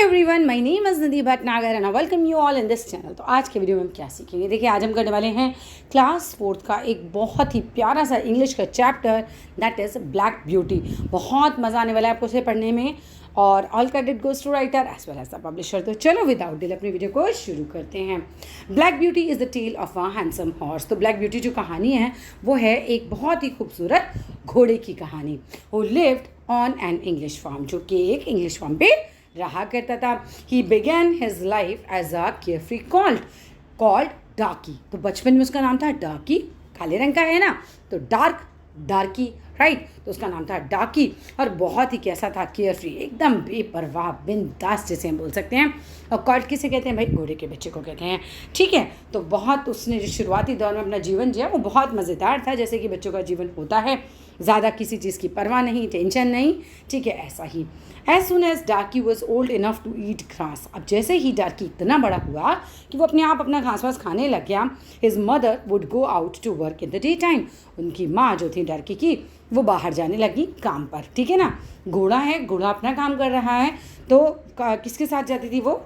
Everyone, my name is Nidhi Bhatnagar and I welcome you all in this channel. तो आज के video में हम क्या सीखेंगे, देखिए आज हम करने वाले हैं क्लास 4th का एक बहुत ही प्यारा सा इंग्लिश का chapter, that is black beauty. बहुत मज़ा आने वाला है आपको उसे पढ़ने में और all credit goes to writer as well as the publisher. तो चलो विदाउट डिले अपनी वीडियो को शुरू करते हैं। Black Beauty is the tale of a handsome horse. तो ब्लैक ब्यूटी जो कहानी है वो है एक बहुत ही खूबसूरत घोड़े की कहानी। Who lived on an English farm, जो कि एक इंग्लिश फार्म पे रहा करता था। He began his life as a carefree colt Darkie. तो बचपन में उसका नाम था डार्की, काले रंग का है ना, तो डार्की राइट। तो उसका नाम था डार्की और बहुत ही कैसा था, केयरफ्री, एकदम बेपरवाह, बिंदास जिसे हम बोल सकते हैं। और कॉल्ड किसे कहते हैं भाई, घोड़े के बच्चे को कहते हैं, ठीक है। तो बहुत उसने जो शुरुआती दौर में अपना जीवन जिया वो बहुत मज़ेदार था, जैसे कि बच्चों का जीवन होता है, ज़्यादा किसी चीज़ की परवाह नहीं, टेंशन नहीं, ठीक है, ऐसा ही। As soon as Darkie was old enough to eat grass, अब जैसे ही डार्की इतना बड़ा हुआ कि वो अपने आप अपना घास वास खाने लग गया, his mother would go out to work in the day time. उनकी माँ जो थी डार्की की, वो बाहर जाने लगी काम पर, ठीक है ना। घोड़ा है, घोड़ा अपना काम कर रहा है, तो किसके साथ जाती थी वो,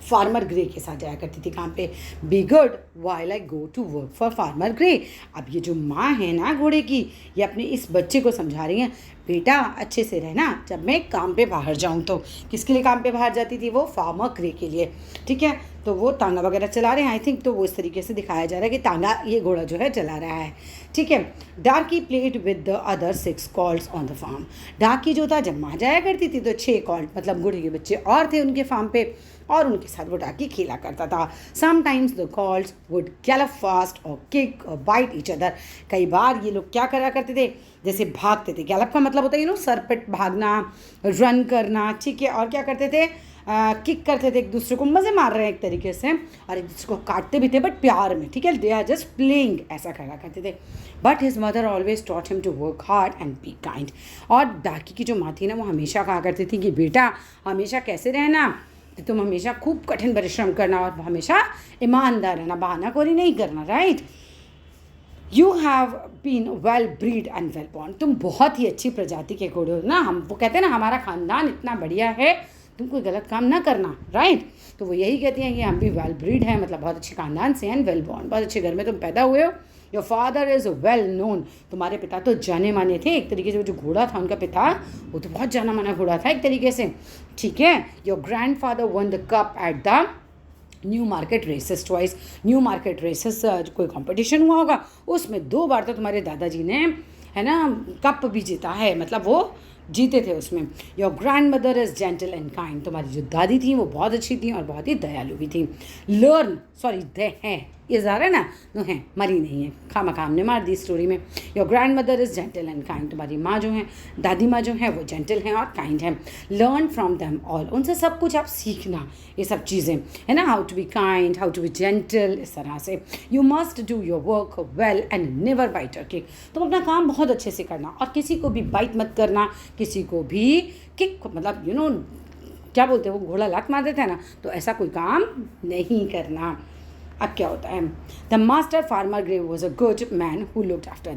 फार्मर ग्रे के साथ जाया करती थी काम पे। Be good while I go to work for Farmer Grey. अब ये जो माँ है ना घोड़े की, ये अपने इस बच्चे को समझा रही है, बेटा अच्छे से रहना, जब मैं काम पे बाहर जाऊँ तो। किसके लिए काम पे बाहर जाती थी वो, फार्मर ग्रे के लिए, ठीक है। तो वो तांगा वगैरह चला रहे हैं आई थिंक, तो वो इस तरीके से दिखाया जा रहा है कि तांगा ये घोड़ा जो है चला रहा है, ठीक है। Darkie played with the other 6 colts on the farm. Darkie जो था, जब माँ जाया करती थी तो 6 कॉल्ड मतलब घोड़े के बच्चे और थे उनके फार्म पे, और उनके साथ वो डार्की खेला करता था। Sometimes the colts would gallop fast और किक और बाइट ईच अदर। कई बार ये लोग क्या करा करते थे, जैसे भागते थे, गैलप का मतलब होता है सर पे भागना, रन करना, ठीक है। और क्या करते थे, किक करते थे, एक दूसरे को मज़े मार रहे हैं एक तरीके से, और एक दूसरे को काटते भी थे बट प्यार में, ठीक है। दे आर जस्ट प्लेइंग, ऐसा करा करते थे। But his mother always taught him to work hard and be kind. और डार्की की जो माँ थी ना, वो हमेशा कहा करती थी कि बेटा हमेशा कैसे रहना, कि तुम हमेशा खूब कठिन परिश्रम करना और हमेशा ईमानदार रहना, बहानाखोरी नहीं करना, right. You have been well bred and well born. तुम बहुत ही अच्छी प्रजाति के घोड़े हो ना, हम वो कहते हैं ना हमारा खानदान इतना बढ़िया है, तुम कोई गलत काम ना करना, राइट। तो वो यही कहती हैं कि हम भी वेल ब्रीड हैं, मतलब बहुत अच्छे खानदान से हैं, वेल बॉर्न, बहुत अच्छे घर में तुम पैदा हुए हो। Your father is well known. तुम्हारे पिता तो जाने माने थे एक तरीके से, वो जो घोड़ा था उनका पिता, वो तो बहुत जाना माना घोड़ा था एक तरीके से, ठीक है। Your grandfather won the cup at the Newmarket races twice. Newmarket races कोई कंपटीशन हुआ होगा, उसमें 2 बार तो तुम्हारे दादाजी ने, है ना, कप भी जीता है, मतलब वो जीते थे उसमें। Your grand mother is gentle and kind. तुम्हारी जो दादी थी वो बहुत अच्छी थी और बहुत ही दयालु भी थी। लर्न, सॉरी दे हैं, ये जा रहा है ना, नो है, मरी नहीं है, खामखा हमने मार दी स्टोरी में। Your grand mother is gentle and kind. तुम्हारी माँ जो है, दादी माँ जो है, वो जेंटल हैं और काइंड हैं। लर्न फ्रॉम देम ऑल, उनसे सब कुछ आप सीखना, ये सब चीज़ें, है ना, how to be kind, how to be gentle, इस तरह से। You must do your work well and never bite or kick. तुम अपना काम बहुत अच्छे से करना और किसी को भी बाइट मत करना, किसी को भी किक, मतलब क्या बोलते हैं वो, घोड़ा लात मार देता है ना, तो ऐसा कोई काम नहीं करना। अब क्या होता है, the master farmer grey was a good man who looked after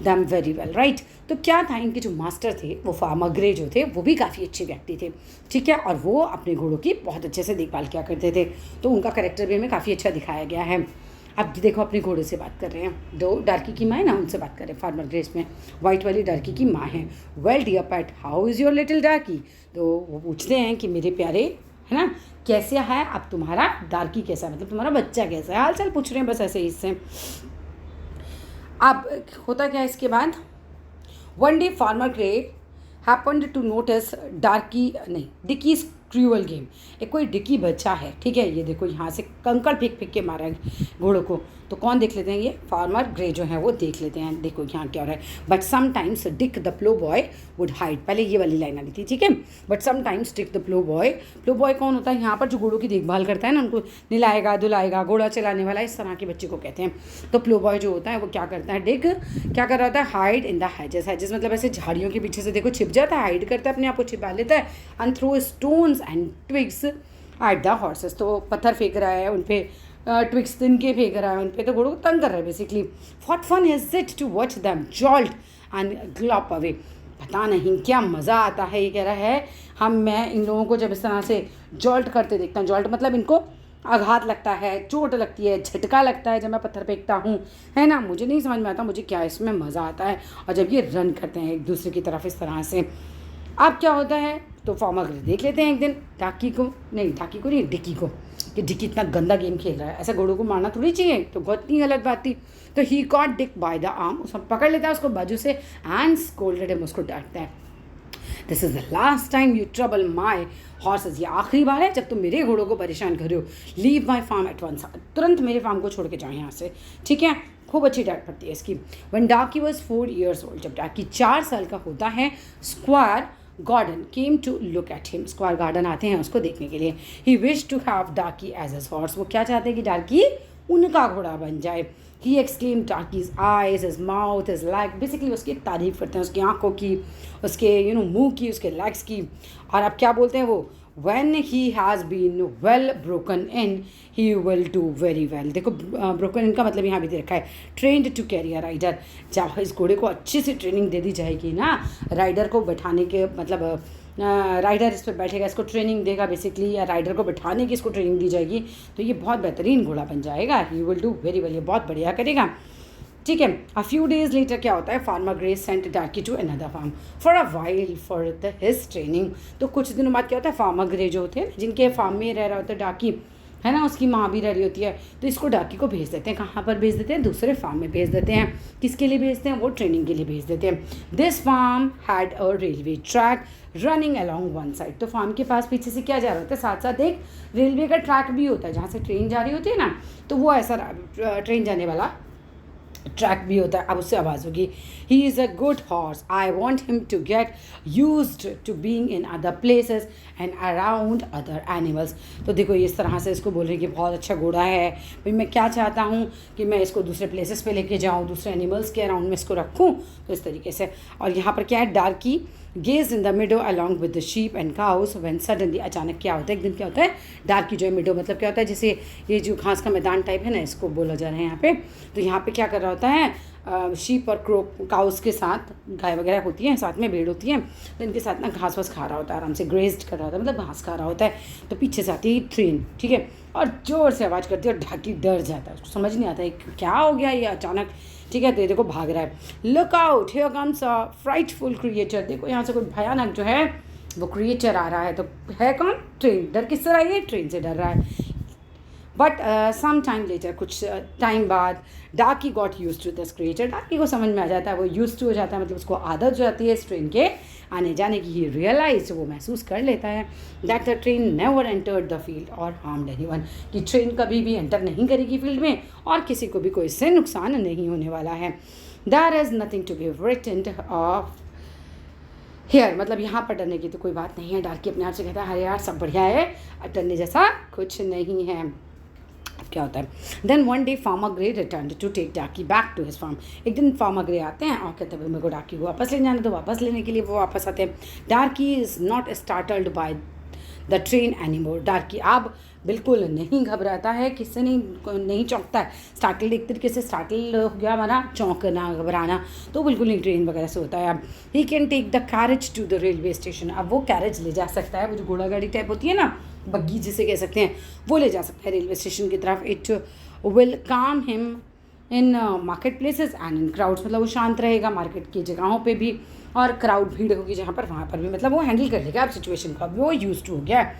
them very well, right. तो क्या था, इनके जो मास्टर थे वो फार्मर ग्रे जो थे, वो भी काफ़ी अच्छे व्यक्ति थे, ठीक है, और वो अपने घोड़ों की बहुत अच्छे से देखभाल किया करते थे। तो उनका कैरेक्टर भी हमें काफ़ी अच्छा दिखाया गया है। अब देखो अपने घोड़े से बात कर रहे हैं, 2 डार्की की माँ है ना, उनसे बात कर रहे हैं, फार्मर ग्रेस में वाइट वाली डार्की की माँ है। Well dear pet, how is your little Darkie. तो वो पूछते हैं कि मेरे प्यारे, है ना, कैसे है अब तुम्हारा डार्की, कैसा मतलब तुम्हारा बच्चा कैसा है, हाल चाल पूछ रहे हैं बस ऐसे ही इससे। अब होता क्या है इसके बाद, one day farmer Grey happened to notice Darkie's cruel game. एक कोई डिकी बच्चा है, ठीक है, ये देखो यहाँ से कंकड़ फेंक के मारा है घोड़ों को, तो कौन देख लेते हैं, ये फार्मर ग्रे जो है वो देख लेते हैं, देखो यहाँ क्या हो रहा है। But sometimes Dick the plough boy would hide, पहले ये वाली लाइन आ रही थी, ठीक है। But sometimes Dick the plough boy कौन होता है, यहाँ पर जो घोड़ों की देखभाल करता है ना, उनको निलाएगा धुलाएगा, घोड़ा चलाने वाला, इस तरह के बच्चे को कहते हैं। तो प्लो बॉय जो होता है वो क्या करता है, डिक क्या कर रहा होता है, hide in the Hess's. Hess's मतलब ऐसे झाड़ियों के पीछे से देखो छिप जाता है, हाइड करता है, अपने आप को छिपा लेता है। And throw stones and twigs at the horses, तो पत्थर फेंक रहा है उन पर, ट्विक्स तिनके फेंक रहा है उन पे, तो घोड़ों को तंग कर रहा है basically. What fun is it to watch them jolt and gallop away. पता नहीं क्या मज़ा आता है। ये कह रहा है मैं इन लोगों को जब इस तरह से जॉल्ट करते देखता हूँ, जॉल्ट मतलब इनको आघात लगता है, चोट लगती है, झटका लगता है जब मैं पत्थर फेंकता हूँ, है ना, मुझे नहीं समझ में आता मुझे क्या इसमें मज़ा आता है। और जब ये रन करते हैं एक दूसरे की तरफ इस तरह से, अब क्या होता है तो फार्माग्रे देख लेते हैं एक दिन डाकी को नहीं डिक्की को, कि डिक्की इतना गंदा गेम खेल रहा है, ऐसा घोड़ों को मारना थोड़ी चाहिए, तो बहुत ही गलत बात थी। तो he caught Dick by the arm, उसको पकड़ लेता है उसको बाजू से एंड स्कोल्डेड हिम, उसको डांटता है, this is the last time you trouble my horses, ये आखिरी बार है जब तुम मेरे घोड़ों को परेशान कर रहे हो, leave my farm at once, तुरंत मेरे फार्म को छोड़ के जाओ यहाँ से, ठीक है। खूब अच्छी डांट पड़ती है इसकी। One Darkie was 4 years old, जब डाकी 4 साल का होता है, squire Gordon came to look at him, squire Gordon आते हैं उसको देखने के लिए। He wish to have Darkie as his horse, वो क्या चाहते हैं कि डाकी उनका घोड़ा बन जाए। He exclaim Darkie's eyes, his mouth, his leg, basically उसकी तारीफ करते हैं, उसकी आंखों की, उसके मुंह की, उसके लेग्स की। और अब क्या बोलते हैं वो, when he has been well broken in he will do very well। देखो broken in का मतलब यहाँ भी दे रखा है trained to carry a rider, जब इस घोड़े को अच्छे से ट्रेनिंग दे दी जाएगी ना, राइडर को बैठाने के मतलब राइडर इस पर बैठेगा, इसको ट्रेनिंग देगा बेसिकली, या राइडर को बैठाने की इसको ट्रेनिंग दी जाएगी, तो ये बहुत बेहतरीन घोड़ा बन जाएगा। He will do very well, ये बहुत बढ़िया करेगा, ठीक है। अ फ्यू डेज लेटर क्या होता है, farmer Grey sent Darkie to another farm for a while for the his training. तो कुछ दिनों बाद क्या होता है, फार्मर ग्रे जो होते हैं जिनके फार्म में रह रहा होता है डार्की, है ना, उसकी माँ भी रह रही होती है, तो इसको डार्की को भेज देते हैं, कहाँ पर भेज देते हैं, दूसरे फार्म में भेज देते हैं। किसके लिए भेजते हैं, वो ट्रेनिंग के लिए भेज देते हैं। This farm had a railway track running along one side, तो फार्म के पास पीछे से क्या जा रहा होता है, साथ साथ एक रेलवे का ट्रैक भी होता है, जहाँ से ट्रेन जा रही होती है ना, तो वो ऐसा ट्रेन जाने वाला ट्रैक भी होता है। अब उससे आवाज़ होगी, he is a good horse, I want him to get used to being in other places and around other animals. तो देखो इस तरह से इसको बोल रहे हैं कि बहुत अच्छा घोड़ा है भाई, मैं क्या चाहता हूँ कि मैं इसको दूसरे प्लेसेस पे लेके जाऊँ, दूसरे एनिमल्स के अराउंड में इसको रखूँ, तो इस तरीके से। और यहाँ पर क्या है, डार्की gauge in the मिडो along with the sheep and cows when suddenly, अचानक क्या होता है, एक दिन क्या होता है, डार्की जो है, मिडो मतलब क्या होता है, जैसे ये जो घास का मैदान टाइप है ना, इसको बोला जा रहा है यहाँ पे। तो यहाँ पे क्या कर रहा होता है, शीप और काउस के साथ, गाय वगैरह होती हैं साथ में, भेड़ होती हैं, तो इनके साथ ना घास वास खा रहा होता है, आराम से ग्रेज्ड कर रहा होता है, मतलब घास खा रहा होता है। तो पीछे से आती है ट्रेन, ठीक है, और ज़ोर से आवाज़ करती है और डार्की डर जाता है, उसको समझ नहीं आता है क्या हो गया ये अचानक, ठीक है। तो ये देखो भाग रहा है, look out here comes a frightful creature, देखो यहाँ से कोई भयानक जो है वो क्रिएचर आ रहा है। तो है कौन, ट्रेन। डर किससे रहा है, ट्रेन से डर रहा है। बट सम टाइम लेटर, कुछ टाइम बाद, Darkie got used to this creature, Darkie को समझ में आ जाता है, वो यूज टू हो जाता है, मतलब उसको आदत हो जाती है इस ट्रेन के आने जाने की। ही रियलाइज, वो महसूस कर लेता है, that the train never entered the field और हार्म्ड एनीवन, कि ट्रेन कभी भी एंटर नहीं करेगी फील्ड में और किसी को भी कोई इससे नुकसान नहीं होने वाला है। There is nothing to be written off here, मतलब यहाँ पर डरने की तो कोई बात नहीं है। डार्की अपने आप से कहता है, अरे यार सब बढ़िया है, डरने जैसा कुछ नहीं है। अब क्या होता है, then one day farmer Grey return to take Darkie back to his farm, एक दिन फार्मर ग्रे आते हैं और कहते हैं मेरे को डार्की को वापस ले जाना, तो वापस लेने के लिए वो वापस आते हैं। डार्की is not startled by the train anymore, डार्की अब बिल्कुल नहीं घबराता है, किससे नहीं चौंकता है। स्टार्टल्ड एक तरीके से स्टार्टल हो गया हमारा, चौंकना, घबराना तो बिल्कुल नहीं ट्रेन वगैरह से होता है। अब he can take the carriage to the railway station, अब वो कैरेज ले जा सकता है, वो जो घोड़ा गाड़ी टाइप होती है ना, बग्गी जिसे कह सकते हैं, वो ले जा सकता है रेलवे स्टेशन की तरफ। इट विल काम him in market places and in crowds, मतलब वो शांत रहेगा मार्केट की जगहों पे भी, और क्राउड भीड़ होगी जहाँ पर, वहाँ पर भी, मतलब वो हैंडल कर लेगा अब सिचुएशन को, अब वो यूज टू हो गया।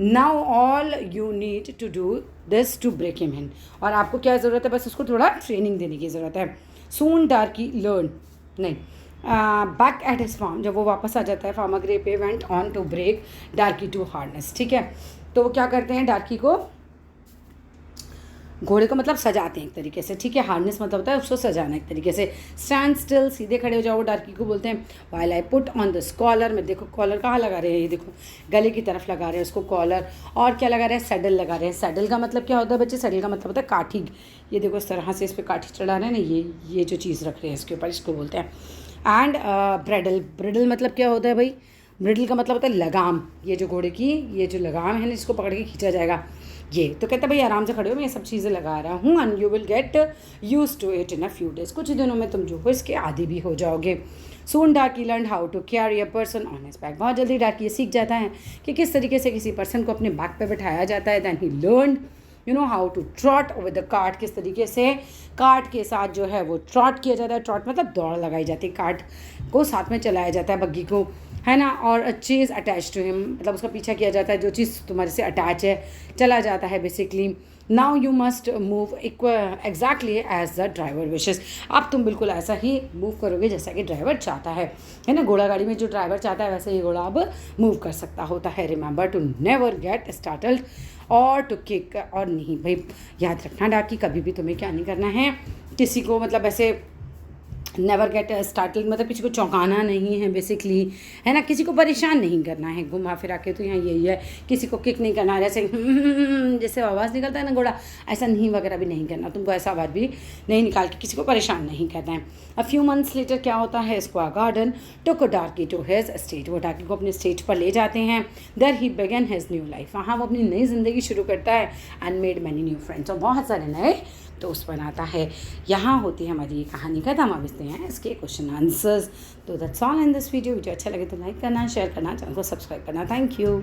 Now all you need to do this to break him in, और आपको क्या ज़रूरत है, बस उसको थोड़ा ट्रेनिंग देने की ज़रूरत है। सून डार्की लर्न, नहीं, बैक एट हिज फार्म, जब वो वापस आ जाता है फार्मर ग्रे पे, went on to break Darkie to harness, ठीक है। तो वो क्या करते हैं, डार्की को, घोड़े को मतलब सजाते हैं एक तरीके से, ठीक है, हार्नेस मतलब होता है उसको सजाना एक तरीके से। स्टैंड स्टिल, सीधे खड़े हो जाओ, वो डार्की को बोलते हैं। While I put on this collar, में देखो कॉलर कहाँ लगा रहे हैं, ये देखो गले की तरफ लगा रहे हैं उसको कॉलर, और क्या लगा रहे हैं, सैडल लगा रहे हैं। सैडल का मतलब क्या होता है बच्चे, सैडल का मतलब होता है काठी, ये देखो इस तरह से इस पर काठी चढ़ा रहे हैं ना, ये जो चीज़ रख रहे हैं इसके ऊपर, इसको बोलते हैं। एंड ब्रेडल, ब्रेडल मतलब क्या होता है भाई, ब्रिडल का मतलब होता है लगाम, ये जो घोड़े की ये जो लगाम है ना इसको पकड़ के खींचा जाएगा ये। तो कहता है भाई आराम से खड़े हो, मैं ये सब चीज़ें लगा रहा हूँ, and you will get used to it in a few days, कुछ ही दिनों में तुम जो हो इसके आदी भी हो जाओगे। Soon Darkie learn how to carry a person on his back, बहुत जल्दी डार्की ये सीख जाता है कि किस तरीके से किसी पर्सन को अपने बैक पे बिठाया जाता है। Then he learn you know how to trot with the cart, किस तरीके से कार्ट के साथ जो है वो ट्रॉट किया जाता है। ट्रॉट मतलब दौड़ लगाई जाती है, कार्ट को साथ में चलाया जाता है बग्गी को, है ना। और अ चीज़ अटैच टू हिम, मतलब उसका पीछा किया जाता है, जो चीज़ तुम्हारे से अटैच है चला जाता है basically. Now you must move exactly as the driver wishes, अब तुम बिल्कुल ऐसा ही मूव करोगे जैसा कि ड्राइवर चाहता है ना। घोड़ा गाड़ी में जो ड्राइवर चाहता है वैसे ही घोड़ा अब मूव कर सकता होता है। Remember to never get startled और टू किक, और नहीं भाई याद रखना डार्की, कभी भी तुम्हें क्या नहीं करना है, किसी को मतलब ऐसे नेवर गेट स्टार्टल मतलब किसी को चौंकाना नहीं है बेसिकली, है ना। किसी को परेशान नहीं करना है, घुमा फिरा के तो यहाँ यही है। किसी को किक नहीं करना है, जैसे जैसे आवाज़ निकलता है ना घोड़ा, ऐसा नहीं वगैरह भी नहीं करना तुमको, ऐसा आवाज़ भी नहीं निकाल के किसी को परेशान नहीं करना है। अ फ्यू मंथ्स लेटर क्या होता है, Squire Gordon took Darkie to his state, वो डार्की को अपने स्टेज पर ले जाते हैं। There he began his new life, वहाँ वो अपनी नई ज़िंदगी शुरू करता है। And made many new friends, और बहुत सारे नए दोस्त बनाता है। यहाँ होती है हमारी ये कहानी खत्म। अब इसते हैं इसके क्वेश्चन आंसर्स। तो that's all in this video. Video अच्छा लगे तो लाइक करना, शेयर करना, चैनल को सब्सक्राइब करना। Thank you.